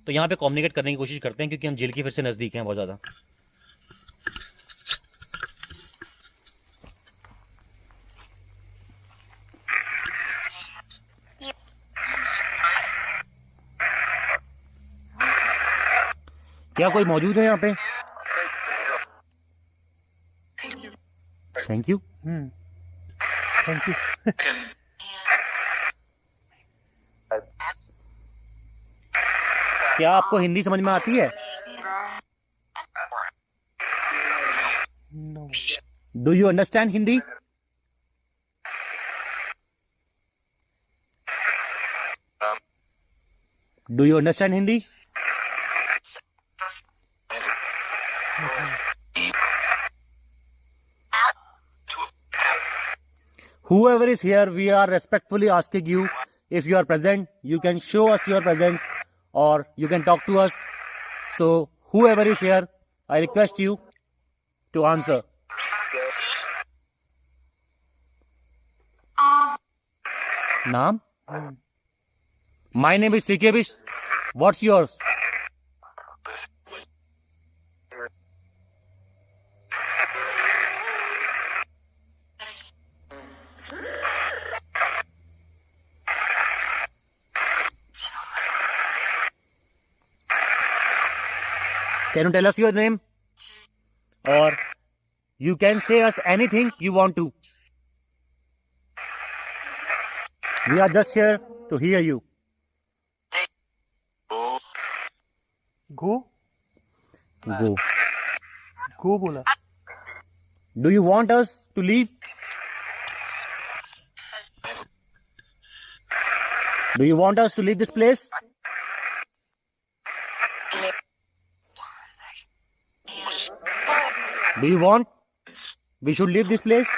तो यहाँ पे कम्युनिकेट करने की कोशिश करते हैं, क्योंकि हम जेल के फिर से नज़दीक हैं बहुत ज़्यादा। क्या कोई मौजूद है यहाँ पे? Thank you. Thank you. क्या आपको हिंदी समझ में आती है? No. Do you understand Hindi? Do you understand Hindi? Whoever is here, we are respectfully asking you, if you are present, you can show us your presence or you can talk to us. So whoever is here, I request you to answer. Naam? My name is CK Bish. What's yours? Can you tell us your name? Or you can say us anything you want to. We are just here to hear you. Go Go. गो बोला। Do you want us to leave? Do you want us to leave this place? Do you want we should leave this place?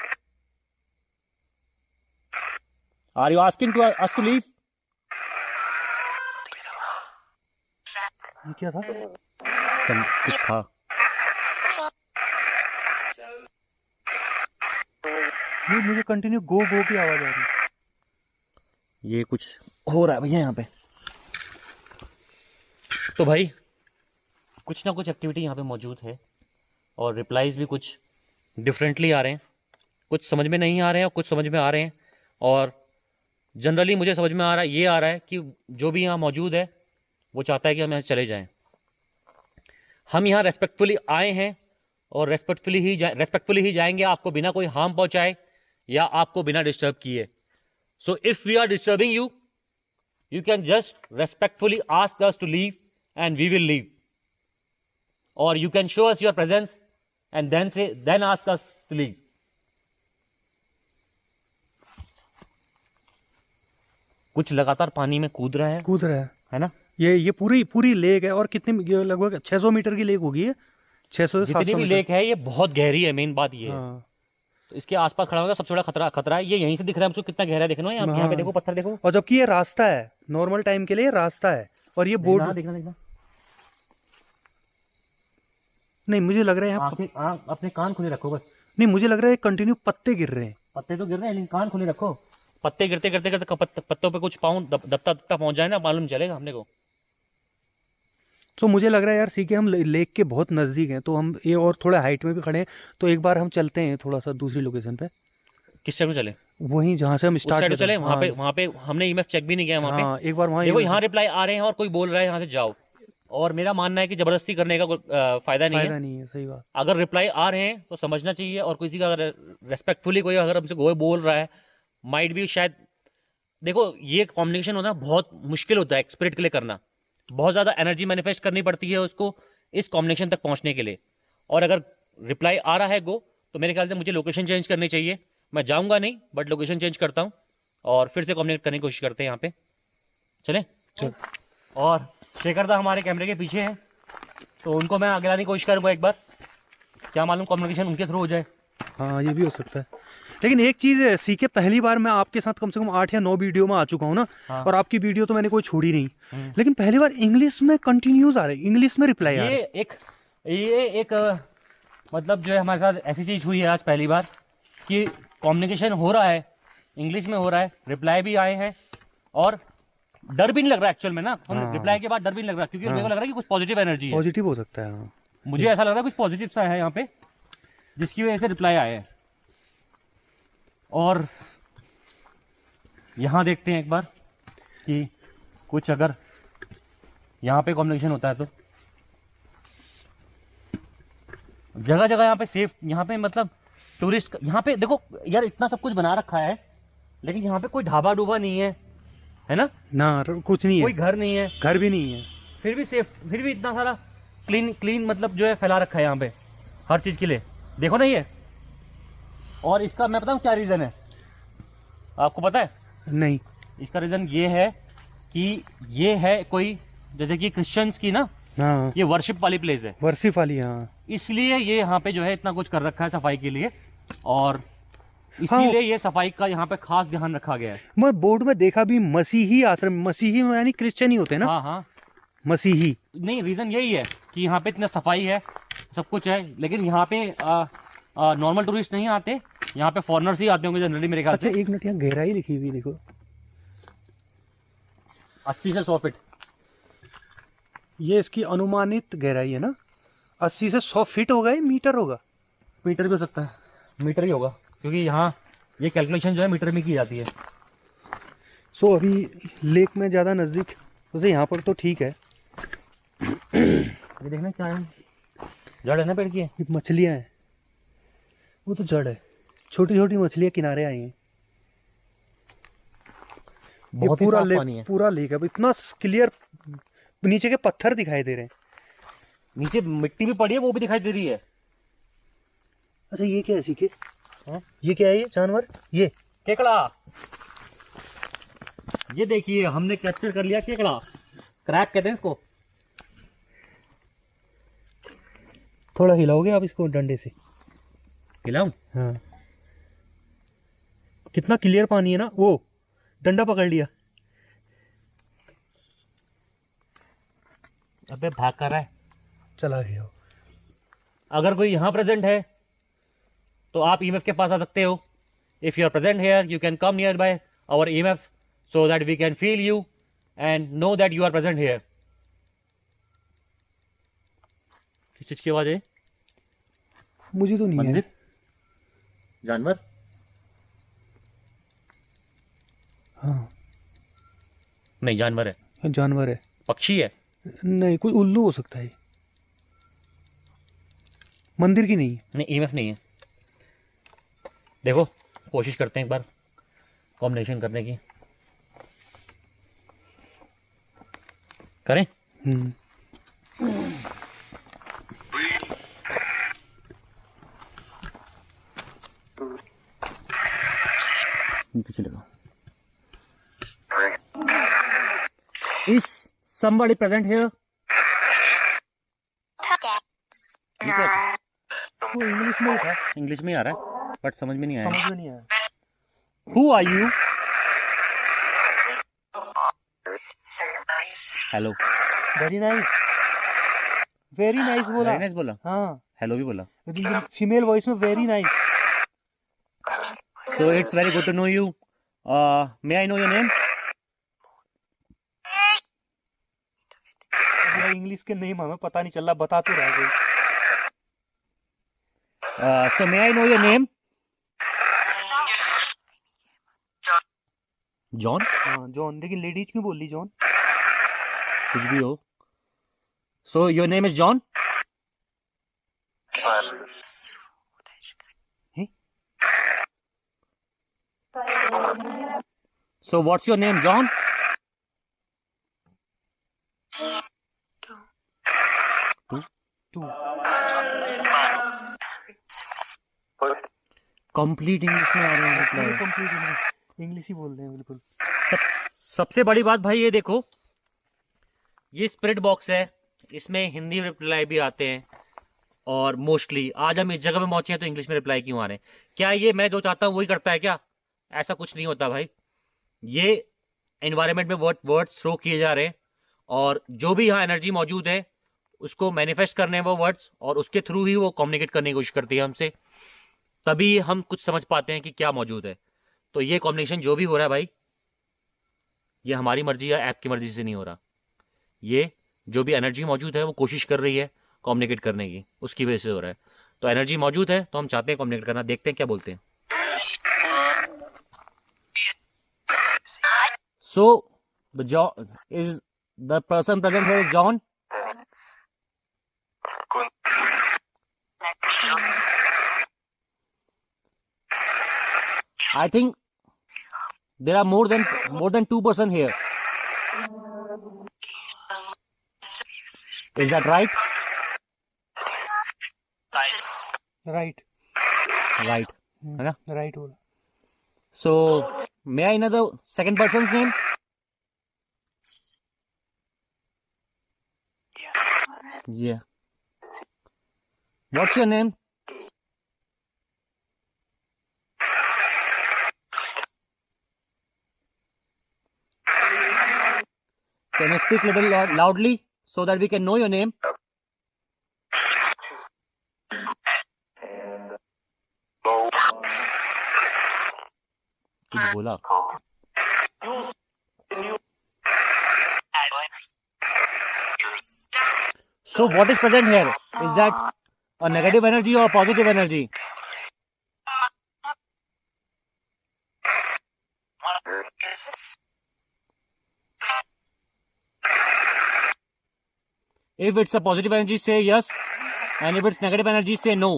Are you asking to us to leave? ये क्या था? सब कुछ था। ये मुझे continue गो गो की आवाज आ रही है। ये कुछ हो रहा है भैया यहाँ पे। तो भाई कुछ ना कुछ एक्टिविटी यहाँ पे मौजूद है और रिप्लाईज भी कुछ डिफरेंटली आ रहे हैं, कुछ समझ में नहीं आ रहे हैं और कुछ समझ में आ रहे हैं। और जनरली मुझे समझ में आ रहा है, ये आ रहा है कि जो भी यहाँ मौजूद है वो चाहता है कि हम यहाँ से चले जाएं। हम यहाँ रेस्पेक्टफुली आए हैं और रेस्पेक्टफुली ही जाएंगे, आपको बिना कोई हार्म पहुंचाए या आपको बिना डिस्टर्ब किए। So if we are disturbing you, you can just respectfully ask us to leave and we will leave, और you can show us your presence and then ask us to leave. कुछ लगातार पानी में कूद रहा है ना? ये पूरी लेक है। और कितनी, ये लगभग 600 मीटर की लेक होगी। 600 से 700 जितनी भी लेक है ये बहुत गहरी है, मेन बात ये है। हाँ। तो इसके आसपास खड़ा होगा सबसे बड़ा खतरा है। ये यहीं से दिख रहा है मुझको कितना गहरा है, देखना यहाँ हाँ। पे देखो, पत्थर देखो। और जबकि ये रास्ता है, नॉर्मल टाइम के लिए रास्ता है। और ये बोर्ड देखना नहीं, मुझे लग रहा है यहाँ अपने कान खुले रखो बस। नहीं, मुझे लग रहा है कंटिन्यू पत्ते गिर रहे हैं। पत्ते तो गिर रहे हैं लेकिन कान खुले रखो। पत्ते गिरते पत्तों पे कुछ पाँव दबता पहुंच जाए ना, मालूम चलेगा हमने को। तो मुझे लग रहा है यार सीके हम लेक के बहुत नजदीक हैं, तो हम ये और थोड़ा हाइट में भी खड़े हैं। तो एक बार हम चलते हैं थोड़ा सा दूसरी लोकेशन पे। किस साइड में चले? वहीं जहाँ से हम स्टार्ट चले। वहाँ पे हमने ईएमएफ चेक भी नहीं किया वहाँ पे। एक बार वहाँ देखो यहाँ रिप्लाई आ रहे हैं और कोई बोल रहा है यहाँ से जाओ, और मेरा मानना है कि जबरदस्ती करने का कोई फायदा नहीं है। सही बात। अगर रिप्लाई आ रहे हैं तो समझना चाहिए, और किसी का अगर रेस्पेक्टफुली कोई अगर हमसे कोई बोल रहा है, माइट भी शायद, देखो ये कम्युनिकेशन होना बहुत मुश्किल होता है स्पिरिट के लिए करना। बहुत ज़्यादा एनर्जी मैनिफेस्ट करनी पड़ती है उसको इस कम्युनिकेशन तक पहुंचने के लिए। और अगर रिप्लाई आ रहा है गो, तो मेरे ख्याल से मुझे लोकेशन चेंज करनी चाहिए। मैं जाऊंगा नहीं, बट लोकेशन चेंज करता हूं और फिर से कम्युनिकेट करने की कोशिश करते हैं यहाँ पे। चले चल। और शेखरदा हमारे कैमरे के पीछे हैं, तो उनको मैं आगे लाने की कोशिश करूँगा एक बार। क्या मालूम कम्युनिकेशन उनके थ्रू हो जाए। हाँ, ये भी हो सकता है। लेकिन एक चीज है सीके, पहली बार मैं आपके साथ कम से कम 8 या 9 वीडियो में आ चुका हूँ ना। हाँ। और आपकी वीडियो तो मैंने कोई छोड़ी नहीं, लेकिन पहली बार इंग्लिश में कंटिन्यूज आ रहे, इंग्लिश में रिप्लाई आ रहे। ये एक मतलब जो है हमारे साथ ऐसी चीज हुई है आज पहली बार कि कम्युनिकेशन हो रहा है, इंग्लिश में हो रहा है, रिप्लाई भी आए हैं और डर भी नहीं लग रहा एक्चुअल में ना, हम हाँ। रिप्लाई के बाद डर भी नहीं लग रहा, क्योंकि मेरे को लग रहा है कि कुछ पॉजिटिव एनर्जी है, पॉजिटिव हो सकता है। हाँ, मुझे ऐसा लग रहा है कुछ पॉजिटिव सा है यहाँ पे, जिसकी वजह से रिप्लाई आया है। और यहाँ देखते हैं एक बार कि कुछ अगर यहाँ पे कॉम्युनिकेशन होता है तो जगह जगह यहाँ पे सेफ, यहाँ पे मतलब टूरिस्ट, यहाँ पे देखो यार इतना सब कुछ बना रखा है, लेकिन यहाँ पे कोई ढाबा डूबा नहीं है ना कुछ नहीं है, कोई घर नहीं है, घर भी नहीं है, फिर भी सेफ, फिर भी इतना सारा क्लीन मतलब जो है फैला रखा है यहाँ पे हर चीज के लिए, देखो ना ये। और इसका मैं बताऊँ क्या रीजन है, आपको पता है? नहीं। इसका रीजन ये है कि ये है कोई, जैसे कि क्रिश्चियंस की ना, हाँ, ये वर्शिप वाली प्लेस है, वर्शिप वाली। हाँ, इसलिए ये यहाँ पे जो है इतना कुछ कर रखा है सफाई के लिए, और हाँ, इसीलिए ये सफाई का यहाँ पे खास ध्यान रखा गया है। मैं बोर्ड में देखा भी मसीही आश्रम, मसीही यानी क्रिश्चियन ही होते हैं ना? हाँ हाँ, मसीही। नहीं रीजन यही है कि यहाँ पे इतना सफाई है, सब कुछ है, लेकिन यहाँ पे नॉर्मल टूरिस्ट नहीं आते, यहाँ पे फॉरेनर्स ही आते होंगे जनरली मेरे ख्याल से। अच्छा, एक मिनट, यहाँ गहराई लिखी हुई देखो, 80 से 100 फीट ये इसकी अनुमानित गहराई है ना? 80 से 100 फीट होगा, ये मीटर होगा? मीटर भी हो सकता है, मीटर ही होगा, क्योंकि यहाँ ये कैलकुलेशन जो है मीटर में की जाती है। सो अभी लेक में ज़्यादा नज़दीक, वैसे यहाँ पर तो ठीक है। ये देखना क्या है, जड़ है ना पेड़ की, ये मछलियाँ हैं, वो तो जड़ है, छोटी छोटी मछलियाँ किनारे आई हैं। बहुत ही साफ पानी है, पूरा लेक है, इतना क्लियर, नीचे के पत्थर दिखाई दे रहे हैं, नीचे मिट्टी भी पड़ी है वो भी दिखाई दे रही है। अच्छा, ये क्या है सीखे? ये क्या है, ये जानवर? ये केकड़ा, ये देखिए हमने कैप्चर कर लिया केकड़ा, क्रैब कहते हैं इसको। थोड़ा हिलाओगे आप इसको डंडे से? हिलाऊं? हाँ, कितना क्लियर पानी है ना। वो डंडा पकड़ लिया, अबे भाग कर रहा है, चला गया। अगर कोई यहाँ प्रेजेंट है तो आप ईएमएफ के पास आ सकते हो। If you are present here you can come near by our EMF so that we can feel you and know that you are present here. किस चीज की आवाज है? मुझे तो नहीं मंदिर? है। जानवर? हाँ, नहीं जानवर है। जानवर है। पक्षी है? नहीं, कोई उल्लू हो सकता है, मंदिर की नहीं है। नहीं, ईएमएफ नहीं है। देखो कोशिश करते हैं एक बार कॉम्बिनेशन करने की, करें? पीछे लगाओ। इस somebody present here? वो इंग्लिश में था, इंग्लिश में आ रहा है बट समझ में नहीं आया। समझ में नहीं आया। Who are you? Hello. Very nice, very nice बोला। वेरी नाइस बोला? हाँ, हेलो भी बोला। फीमेल वॉइस में very nice. So it's very good to know you. May I know your name? English के नेम हमें पता नहीं चल रहा, बता तो रहा है। So may I know your name? John? हाँ, जॉन, लेकिन लेडीज क्यों बोल ली जॉन? कुछ भी हो। So your name is John? So what's your name, John? Complete English में आ रहे हैं रिप्लाई। कंप्लीट इंग्लिश ही बोल रहे हैं बिल्कुल। सबसे बड़ी बात भाई ये देखो, ये स्पिरिट बॉक्स है, इसमें हिंदी में रिप्लाई भी आते हैं और मोस्टली आज हम इस जगह में पहुंचे हैं तो इंग्लिश में रिप्लाई क्यों आ रहे हैं? क्या ये मैं जो चाहता हूँ वही करता है क्या? ऐसा कुछ नहीं होता भाई। ये एनवायरनमेंट में वर्ड्स थ्रो किए जा रहे हैं और जो भी यहाँ एनर्जी मौजूद है उसको मैनिफेस्ट करने हैं वो वर्ड्स, और उसके थ्रू ही वो कम्युनिकेट करने की कोशिश करती है हमसे, तभी हम कुछ समझ पाते हैं कि क्या मौजूद है। तो ये कॉम्बिनेशन जो भी हो रहा है भाई, ये हमारी मर्जी या ऐप की मर्जी से नहीं हो रहा। ये जो भी एनर्जी मौजूद है वो कोशिश कर रही है कम्युनिकेट करने की, उसकी वजह से हो रहा है। तो एनर्जी मौजूद है तो हम चाहते हैं कम्युनिकेट करना। देखते हैं क्या बोलते हैं। So the person present here is John. I think there are more than 2% here. Is that right? Right Right. है ना? राइट बोला। So may I know the second person's name? Yeah. What's your name? Can you speak a little loudly so that we can know your name? कुछ बोला। So what is present here? Is that a negative energy or a positive energy? If it's a positive energy, say yes, and if it's negative energy, say no.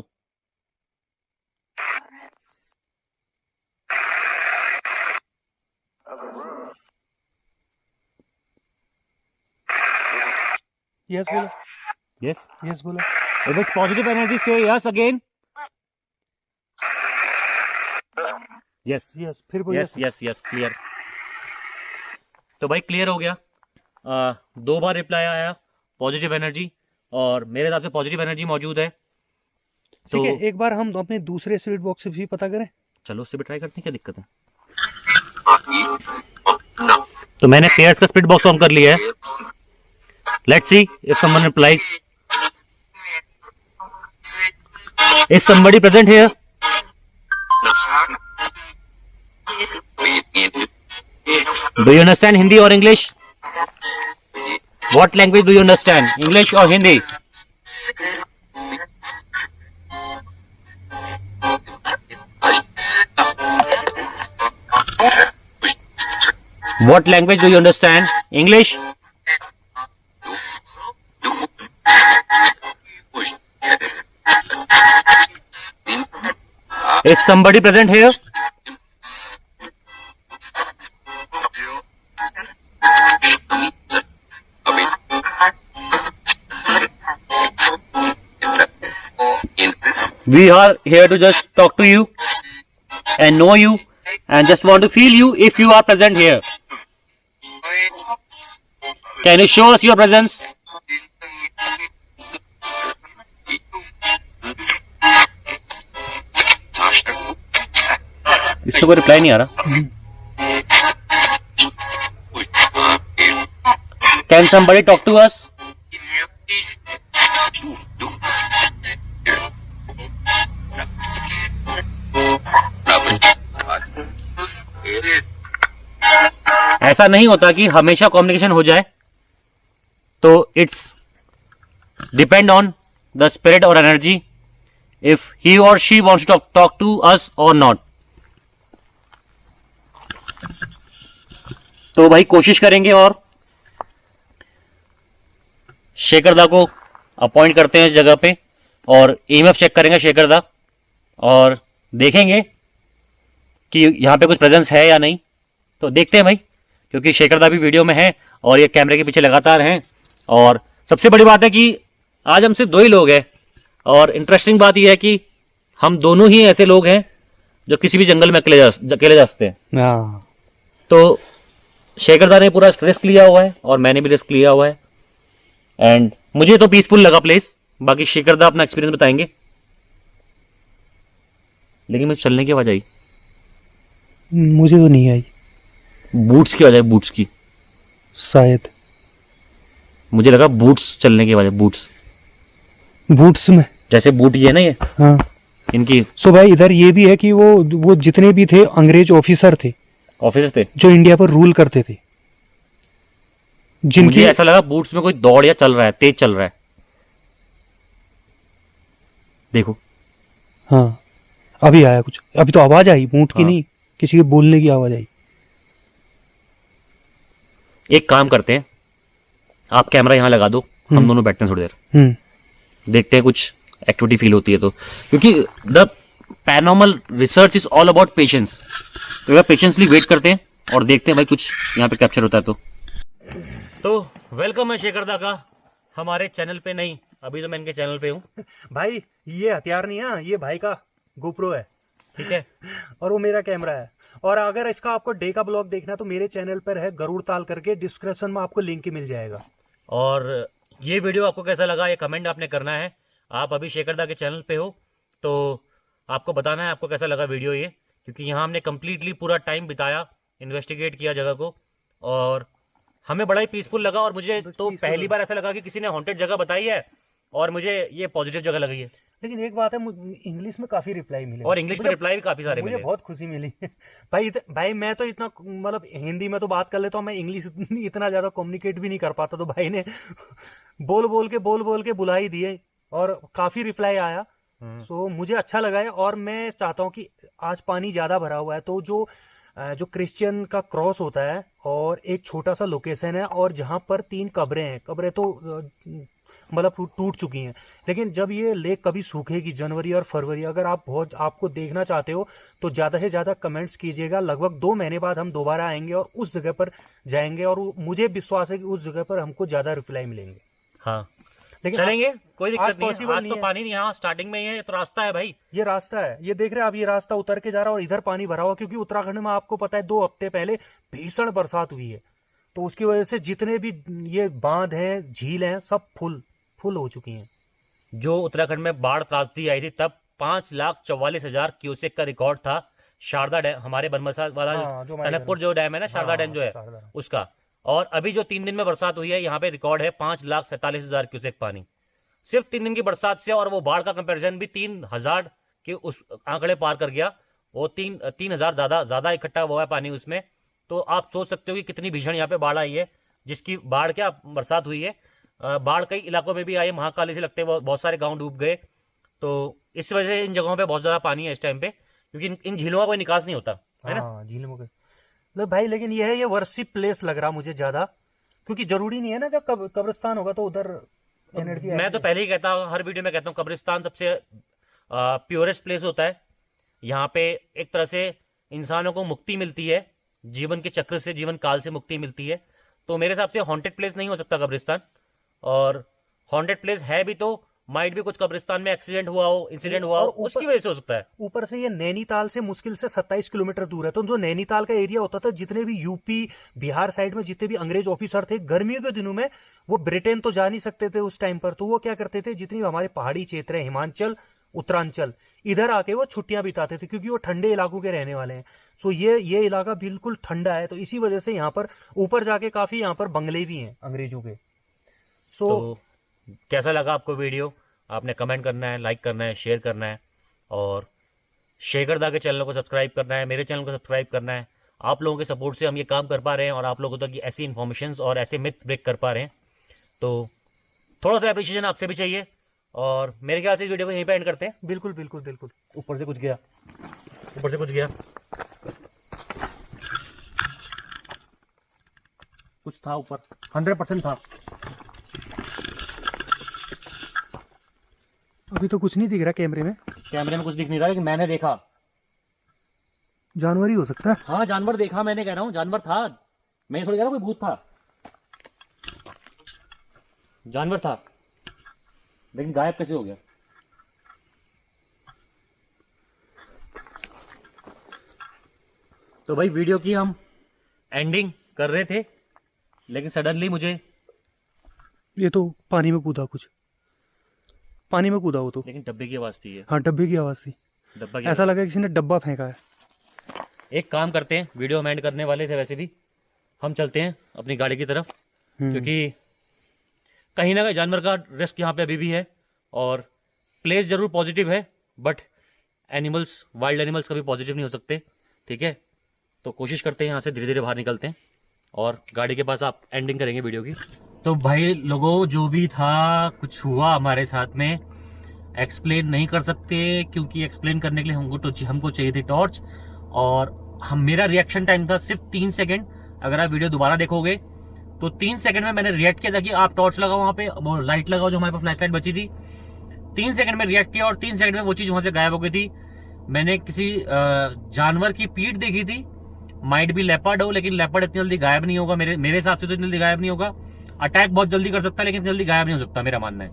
Yes बोला। Yes. Yes बोला। If it's positive energy, say yes again. Yes. Yes फिर बोल। Yes, yes, yes, clear. तो भाई clear हो गया। 2 बार reply आया positive energy, और मेरे हिसाब से पॉजिटिव एनर्जी मौजूद है। ठीक है, एक बार हम अपने दूसरे स्पिरिट बॉक्स से भी पता करें। चलो उससे भी ट्राई करते हैं, क्या दिक्कत है। तो मैंने पेयर्स का स्पिरिट बॉक्स ऑन कर लिया है। Let's see if someone replies. Is somebody present here? Do you understand Hindi और English? What language do you understand? English or Hindi? What language do you understand? English? Is somebody present here? We are here to just talk to you and know you and just want to feel you if you are present here. Can you show us your presence? इसका कोई reply नहीं आ रहा। Can somebody talk to us? ऐसा नहीं होता कि हमेशा communication हो जाए, तो it's depend on the spirit और energy if he or she wants to talk to us or not. तो भाई कोशिश करेंगे और शेखरदा को अपॉइंट करते हैं इस जगह पे, और ईएमएफ चेक करेंगे शेखरदा, और देखेंगे कि यहाँ पे कुछ प्रेजेंस है या नहीं। तो देखते हैं भाई, क्योंकि शेखरदा भी वीडियो में है और ये कैमरे के पीछे लगातार हैं। और सबसे बड़ी बात है कि आज हम सिर्फ 2 ही लोग हैं, और इंटरेस्टिंग बात यह है कि हम दोनों ही ऐसे लोग हैं जो किसी भी जंगल में अकेले जा सकते हैं। तो शेखरदा ने पूरा रिस्क लिया हुआ है और मैंने भी रिस्क लिया हुआ है, एंड मुझे तो पीसफुल लगा प्लेस। बाकी शेखरदा अपना एक्सपीरियंस बताएंगे। लेकिन मुझे चलने की आवाज आई। मुझे तो नहीं आई। बूट्स की आवाज आई, बूट्स की शायद। मुझे लगा बूट्स चलने की आवाज है। बूट्स में जैसे बूट ये ना, ये हाँ इनकी। सो भाई इधर ये भी है कि वो जितने भी थे अंग्रेज ऑफिसर थे जो इंडिया पर रूल करते थे, मुझे ऐसा लगा बूट्स में कोई दौड़ या चल रहा है, तेज चल रहा है। देखो, हाँ अभी आया कुछ, अभी तो आवाज आई बूट की, हाँ। नहीं किसी के बोलने की आवाज आई। एक काम करते हैं, आप कैमरा यहाँ लगा दो, हम दोनों बैठते हैं थोड़ी देर, देखते हैं कुछ एक्टिविटी फील होती है तो, क्योंकि the paranormal research is all about patience. तो पेशेंसली वेट करते हैं और देखते हैं भाई कुछ यहाँ पे कैप्चर होता है तो वेलकम है शेखरदा का हमारे चैनल पे। नहीं, अभी तो मैं इनके चैनल पे हूँ भाई। ये हथियार नहीं है, ये भाई का गोप्रो है, ठीक है, और वो मेरा कैमरा है। और अगर इसका आपको डे का ब्लॉग देखना है तो मेरे चैनल पर है गरुड़ ताल करके, डिस्क्रिप्शन में आपको लिंक मिल जाएगा। और ये वीडियो आपको कैसा लगा ये कमेंट आपने करना है। आप अभी शेखरदा के चैनल पे हो तो आपको बताना है आपको कैसा लगा वीडियो ये, क्योंकि यहाँ हमने कम्प्लीटली पूरा टाइम बिताया, इन्वेस्टिगेट किया जगह को, और हमें बड़ा ही पीसफुल लगा। और मुझे तो पहली बार ऐसा लगा कि किसी ने हॉन्टेड जगह बताई है और मुझे ये पॉजिटिव जगह लगी है। लेकिन एक बात है, इंग्लिश में काफी रिप्लाई मिले, और इंग्लिश में रिप्लाई भी काफी सारे मुझे मिले, बहुत खुशी मिली। भाई मैं तो इतना मतलब हिंदी में तो बात कर लेता हूँ, मैं इंग्लिश इतना ज्यादा कम्युनिकेट भी नहीं कर पाता, तो भाई ने बोल बोल के बुला ही दिए और काफी रिप्लाई आया। तो मुझे अच्छा लगा है। और मैं चाहता हूँ कि आज पानी ज्यादा भरा हुआ है तो जो क्रिश्चियन का क्रॉस होता है और एक छोटा सा लोकेशन है, और जहां पर 3 कब्रें हैं, कब्रें तो मतलब टूट चुकी हैं, लेकिन जब ये लेक कभी सूखेगी जनवरी और फरवरी, अगर आपको देखना चाहते हो तो ज्यादा से ज्यादा कमेंट्स कीजिएगा। लगभग 2 महीने बाद हम दोबारा आएंगे और उस जगह पर जाएंगे, और मुझे विश्वास है कि उस जगह पर हमको ज्यादा रिप्लाई मिलेंगे। हाँ लेकिन चलेंगे, कोई दिक्कत नहीं है। आज नहीं तो है। पानी नहीं, यहाँ स्टार्टिंग में ही है तो रास्ता है भाई, ये रास्ता है, ये देख रहे हैं आप, ये रास्ता उतर के जा रहा है और इधर पानी भरा हुआ, क्योंकि उत्तराखंड में आपको पता है 2 हफ्ते पहले भीषण बरसात हुई है, तो उसकी वजह से जितने भी ये बांध हैं, झील हैं, सब फुल हो चुकी हैं। जो उत्तराखंड में बाढ़ त्रासदी आई थी तब 5,44,000 क्यूसेक का रिकॉर्ड था। शारदा डैम, हमारे बनमसा वाला टनकपुर जो डैम है ना, शारदा डैम जो है उसका। और अभी जो 3 दिन में बरसात हुई है यहाँ पे रिकॉर्ड है 5,47,000 क्यूसेक पानी, सिर्फ 3 दिन की बरसात से। और वो बाढ़ का कंपैरिजन भी 3,000 के उस आंकड़े पार कर गया, वो 3,000 ज्यादा इकट्ठा हुआ है पानी उसमें। तो आप सोच सकते हो कि कितनी भीषण यहाँ पे बाढ़ आई है, जिसकी बाढ़ क्या बरसात हुई है। बाढ़ कई इलाकों में भी आई, महाकाली से लगते बहुत सारे गांव डूब गए। तो इस वजह से इन जगहों पे बहुत ज्यादा पानी है इस टाइम पे, क्योंकि इन झीलों का कोई निकास नहीं होता है ना। झीलों का मतलब भाई, लेकिन ये वर्शिप प्लेस लग रहा मुझे ज्यादा, क्योंकि जरूरी नहीं है ना कि कब्रिस्तान होगा तो उधर एनर्जी। मैं तो पहले ही कहता हूँ, हर वीडियो में कहता हूँ, कब्रिस्तान सबसे प्योरेस्ट प्लेस होता है। यहाँ पे एक तरह से इंसानों को मुक्ति मिलती है, जीवन के चक्र से, जीवन काल से मुक्ति मिलती है। तो मेरे हिसाब से हॉन्टेड प्लेस नहीं हो सकता कब्रिस्तान। और हॉन्टेड प्लेस है भी तो माइट भी कुछ कब्रिस्तान में एक्सीडेंट हुआ हो, इंसिडेंट हुआ हो, उसकी वजह से हो सकता है। ऊपर से ये नैनीताल से मुश्किल से 27 किलोमीटर दूर है, तो जो नैनीताल का एरिया होता था, जितने भी यूपी बिहार साइड में जितने भी अंग्रेज ऑफिसर थे, गर्मियों के दिनों में वो ब्रिटेन तो जा नहीं सकते थे उस टाइम पर, तो वो क्या करते थे, जितनी हमारे पहाड़ी क्षेत्र है, हिमाचल, उत्तरांचल, इधर आके वो छुट्टियां बिताते थे, क्योंकि वो ठंडे इलाकों के रहने वाले हैं। तो ये इलाका बिल्कुल ठंडा है, तो इसी वजह से यहाँ पर ऊपर जाके काफी यहाँ पर बंगले भी हैं अंग्रेजों के। तो कैसा लगा आपको वीडियो, आपने कमेंट करना है, लाइक करना है, शेयर करना है, और शेखरदा के चैनल को सब्सक्राइब करना है, मेरे चैनल को सब्सक्राइब करना है। आप लोगों के सपोर्ट से हम ये काम कर पा रहे हैं और आप लोगों तक ऐसी इन्फॉर्मेशन और ऐसे मिथ ब्रेक कर पा रहे हैं। तो थोड़ा सा अप्रिशिएशन आपसे भी चाहिए। और मेरे ख्याल से इस वीडियो को यहीं पे एंड करते हैं। बिल्कुल बिल्कुल बिल्कुल। ऊपर से कुछ गया, ऊपर से कुछ गया, कुछ था ऊपर, 100% था। अभी तो कुछ नहीं दिख रहा कैमरे में, कैमरे में कुछ दिख नहीं रहा, लेकिन मैंने देखा। जानवर ही हो सकता है। हाँ जानवर देखा, मैंने कह रहा हूँ जानवर था। मैं थोड़ी कह रहा हूँ कोई भूत था, जानवर था, लेकिन गायब कैसे हो गया। तो भाई वीडियो की हम एंडिंग कर रहे थे, लेकिन सडनली मुझे ये तो पानी में कूदा, कुछ पानी में कूदा वो तो, लेकिन डब्बे की आवाज थी ये। हाँ डब्बे की आवाज थी, डब्बा की ऐसा लगा किसी ने डब्बा फेंका है। एक काम करते हैं, वीडियो हम एंड करने वाले थे वैसे भी, हम चलते हैं अपनी गाड़ी की तरफ, क्योंकि कहीं ना कहीं जानवर का रिस्क यहाँ पे अभी भी है। और प्लेस जरूर पॉजिटिव है, बट एनिमल्स, वाइल्ड एनिमल्स कभी पॉजिटिव नहीं हो सकते। ठीक है, तो कोशिश करते हैं यहाँ से धीरे धीरे बाहर निकलते हैं। और गाड़ी के पास आप एंडिंग करेंगे वीडियो की। तो भाई लोगों, जो भी था कुछ हुआ हमारे साथ में, एक्सप्लेन नहीं कर सकते, क्योंकि एक्सप्लेन करने के लिए हमको चाहिए थी टॉर्च, और मेरा रिएक्शन टाइम था सिर्फ 3 सेकंड। अगर आप वीडियो दोबारा देखोगे तो 3 सेकंड में मैंने रिएक्ट किया था कि आप टॉर्च लगाओ, वहां पे वो लाइट लगाओ जो हमारे पास फ्लैश लाइट बची थी। 3 सेकंड में रिएक्ट किया और 3 सेकंड में वो चीज वहां से गायब हो गई थी। मैंने किसी जानवर की पीठ देखी थी, माइट भी लेपर्ड हो, लेकिन लेपर्ड इतनी जल्दी गायब नहीं होगा, मेरे हिसाब से तो इतनी जल्दी गायब नहीं होगा। अटैक बहुत जल्दी कर सकता है लेकिन जल्दी गायब नहीं हो सकता, मेरा मानना है।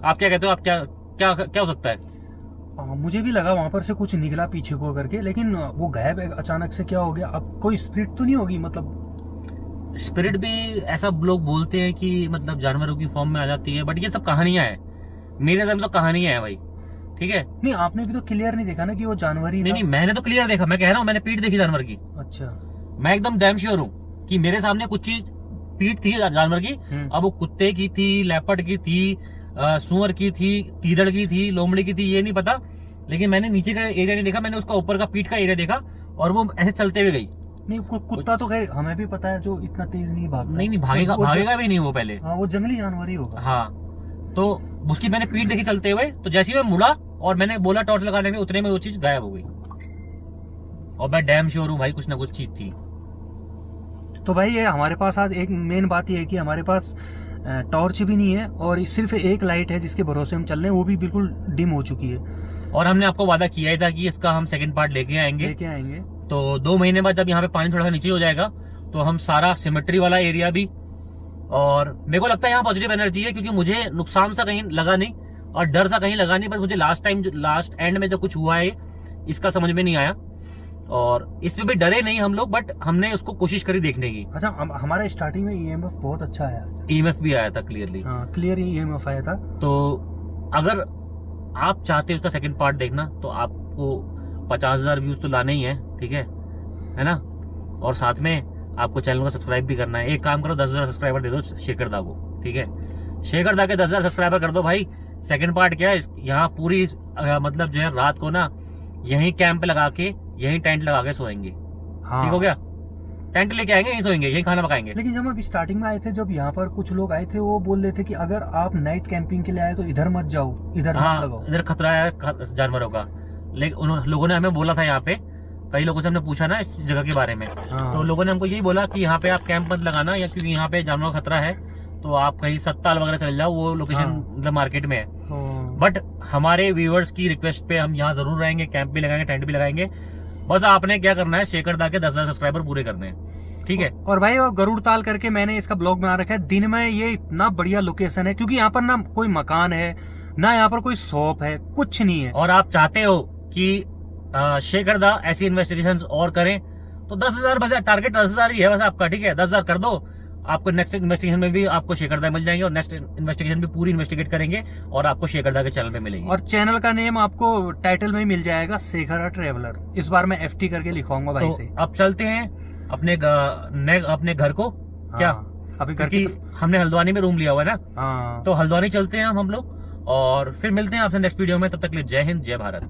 आप क्या कहते हो? आप क्या हो सकता है? मुझे भी लगा वहां पर से कुछ निकला पीछे को करके, लेकिन वो गायब अचानक से क्या हो गया? अब कोई स्पिरिट तो नहीं होगी? मतलब स्पिरिट भी ऐसा लोग बोलते हैं कि मतलब जानवरों की फॉर्म में आ जाती है, बट ये सब कहानियां हैं। मेरे नजर में तो कहानियां हैं भाई, ठीक है। नहीं, आपने भी तो क्लियर नहीं देखा ना कि वो जानवर ही? नहीं, मैंने तो क्लियर देखा, मैं कह रहा हूँ मैंने पीठ देखी जानवर की। अच्छा। मैं एकदम डैम श्योर हूँ कि मेरे सामने कुछ चीज पीठ थी जानवर की। अब वो कुत्ते की थी, लेपर्ड की थी, सुअर की थी, तीदड़ की थी, लोमड़ी की थी, ये नहीं पता, लेकिन मैंने नीचे का एरिया नहीं देखा, मैंने उसका ऊपर का पीठ का एरिया देखा और वो ऐसे चलते हुए गई। नहीं, कुत्ता तो खैर हमें भी पता है, जो इतना तेज नहीं भागता। नहीं भागेगा भी नहीं वो पहले। हाँ, वो जंगली जानवर ही होगा। हाँ, तो उसकी मैंने पीठ देखी चलते हुए, तो जैसे ही मैं मुड़ा और मैंने बोला टॉर्च लगाने में, उतने में वो चीज गायब हो गई। और मैं डैम श्योर हूँ भाई कुछ ना कुछ चीज थी। तो भाई ये हमारे पास आज एक मेन बात ये है कि हमारे पास टॉर्च भी नहीं है और सिर्फ एक लाइट है जिसके भरोसे हम चल रहे हैं, वो भी बिल्कुल डिम हो चुकी है। और हमने आपको वादा किया ही था कि इसका हम सेकंड पार्ट लेके आएंगे। तो 2 महीने बाद जब यहाँ पे पानी थोड़ा सा नीचे हो जाएगा तो हम सारा सिमेट्री वाला एरिया भी, और मेरे को लगता है यहाँ पॉजिटिव एनर्जी है, क्योंकि मुझे नुकसान सा कहीं लगा नहीं और डर सा कहीं लगा नहीं, बस मुझे लास्ट एंड में जो कुछ हुआ है इसका समझ में नहीं आया, और इसमें भी डरे नहीं हम लोग, बट हमने उसको कोशिश करी देखने की। अच्छा, हमारा स्टार्टिंग में ईएमएफ बहुत अच्छा आया। ईएमएफ भी आया था क्लियरली। हाँ, क्लियर ईएमएफ आया था। तो अगर आप चाहते हो उसका सेकंड पार्ट देखना तो आपको 50,000 व्यूज तो लाने ही है, ठीक है ना। और साथ में आपको चैनल को सब्सक्राइब भी करना है। एक काम करो, 10,000 सब्सक्राइबर दे दो शेखर दा को, ठीक है। शेखर दा के 10,000 सब्सक्राइबर कर दो भाई। सेकंड पार्ट क्या है, यहाँ पूरी मतलब जो है रात को ना यहीं कैंप लगा के, यहीं टेंट लगा के सोएंगे। हाँ। ठीक हो गया? टेंट लेके आएंगे, यहीं सोएंगे, यहीं खाना पकाएंगे। लेकिन जब हम स्टार्टिंग में आए थे, जब यहाँ पर कुछ लोग आए थे, वो बोल रहे थे कि अगर आप नाइट कैंपिंग के लिए आए तो इधर मत जाओ, इधर मत लगाओ, इधर खतरा है जानवरों का। लेकिन उन लोगों ने हमें बोला था, यहाँ पे कई लोगों से हमने पूछा ना इस जगह के बारे में। हाँ। तो लोगों ने हमको यही बोला कि यहाँ पे आप कैंप मत लगाना, या क्योंकि यहाँ पे जानवरों का खतरा है, तो आप कहीं सत्ताल वगैरह चले जाओ, वो लोकेशन मतलब मार्केट में है। बट हमारे व्यूअर्स की रिक्वेस्ट पे हम यहाँ जरूर रहेंगे, कैंप भी लगाएंगे, टेंट भी लगाएंगे। बस आपने क्या करना है, शेखर दा के 10,000 सब्सक्राइबर पूरे करने हैं, ठीक है। और भाई वो गरुड़ ताल करके मैंने इसका ब्लॉग बना रखा है। दिन में ये इतना बढ़िया लोकेशन है, क्योंकि यहाँ पर ना कोई मकान है, ना यहाँ पर कोई शॉप है, कुछ नहीं है। और आप चाहते हो कि शेखर दा ऐसी इन्वेस्टिगेशंस और करें तो 10,000 बस, टारगेट 10,000 ही है बस आपका, ठीक है। 10,000 कर दो, आपको नेक्स्ट इन्वेस्टिगेशन में भी आपको शेखर दा मिल जाएंगे, और नेक्स्ट इन्वेस्टिगेशन भी पूरी इन्वेस्टिगेट करेंगे और आपको शेखर दा के चैनल पे मिलेगी। और चैनल का नेम आपको टाइटल में मिल जाएगा, शेखर ट्रेवलर। इस बार मैं FT करके लिखवाऊंगा भाई से। अब चलते हैं अपने घर को। क्या अभी क्योंकि हमने हल्द्वानी में रूम लिया हुआ है ना। हाँ, तो हल्द्वानी चलते हैं हम लोग, और फिर मिलते हैं आपसे नेक्स्ट वीडियो में। तब तक के लिए जय हिंद, जय भारत।